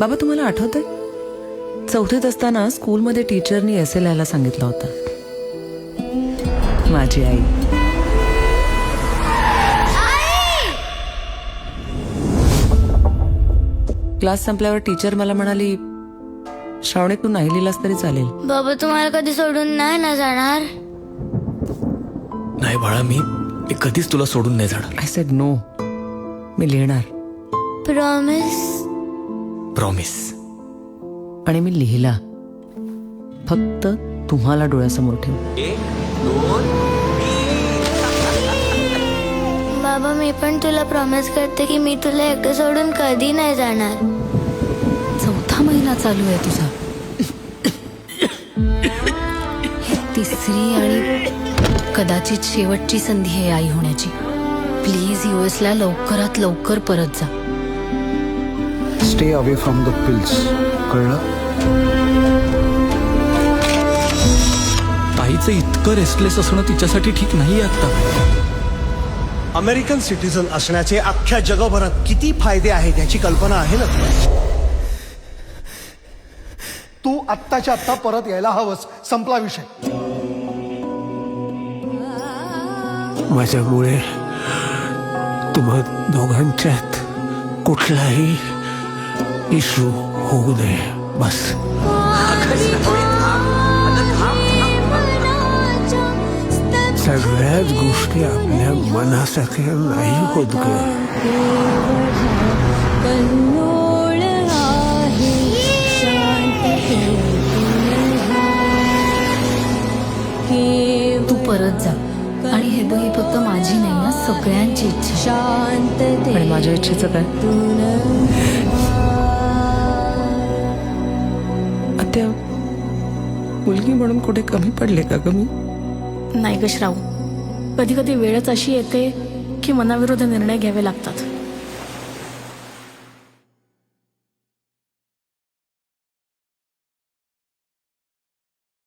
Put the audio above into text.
बाबा तुम्हाला आठवतंय, 4थीत असताना स्कूलमध्ये टीचरनी एसे लिहायला सांगितलं होतं. माझी आई. क्लास संपल्यावर टीचर मला म्हणाली, श्रावणी तू नाही लिहिलास तरी चालेल. बाबा तुम्हाला कधी सोडून नाही ना जाणार? नाही बाळा, मी कधीच तुला सोडून नाही जाणार. आय सेड नो, मी लिहिणार. प्रॉमिस? प्रॉमिस. आणि मी लिहिला, फक्त तुम्हाला डोळ्यासमोर ठेव. बाबा मी पण तुला प्रॉमिस करते की मी तुला एकटं सोडून कधी नाही जाणार. 4था महिना चालू आहे तुझा. ही 3री आणि कदाचित शेवटची संधी आहे आई होण्याची. प्लीज US ला लवकरात लवकर परत जा. Stay away from the pills, कळलं? ताईचं इतकं रेस्टलेस असणं तिच्यासाठी ठीक नाहीये आता. अमेरिकन सिटीजन असण्याचे अख्ख्या जगभरात किती फायदे आहेत याची कल्पना आहे ना तुला? तू आत्ताच्या आत्ता परत यायला हवंस, संपला विषय. माझ्यामुळे तुम्हा दोघांच्यात कुठलाही इशू होऊ नये, बस. सगळ्याच गोष्टी आपल्या मनासारख्या नाही होत ग. तू परत जा. आणि हे बघ, ही फक्त माझी नाही ना, सगळ्यांची इच्छा. आणि माझ्या इच्छेचं काय? आता मुलगी म्हणून कुठे कमी पडले का ग मी? नाही ग श्रावू, कधी कधी वेळच अशी येते की मनाविरुद्ध निर्णय घ्यावे लागतात.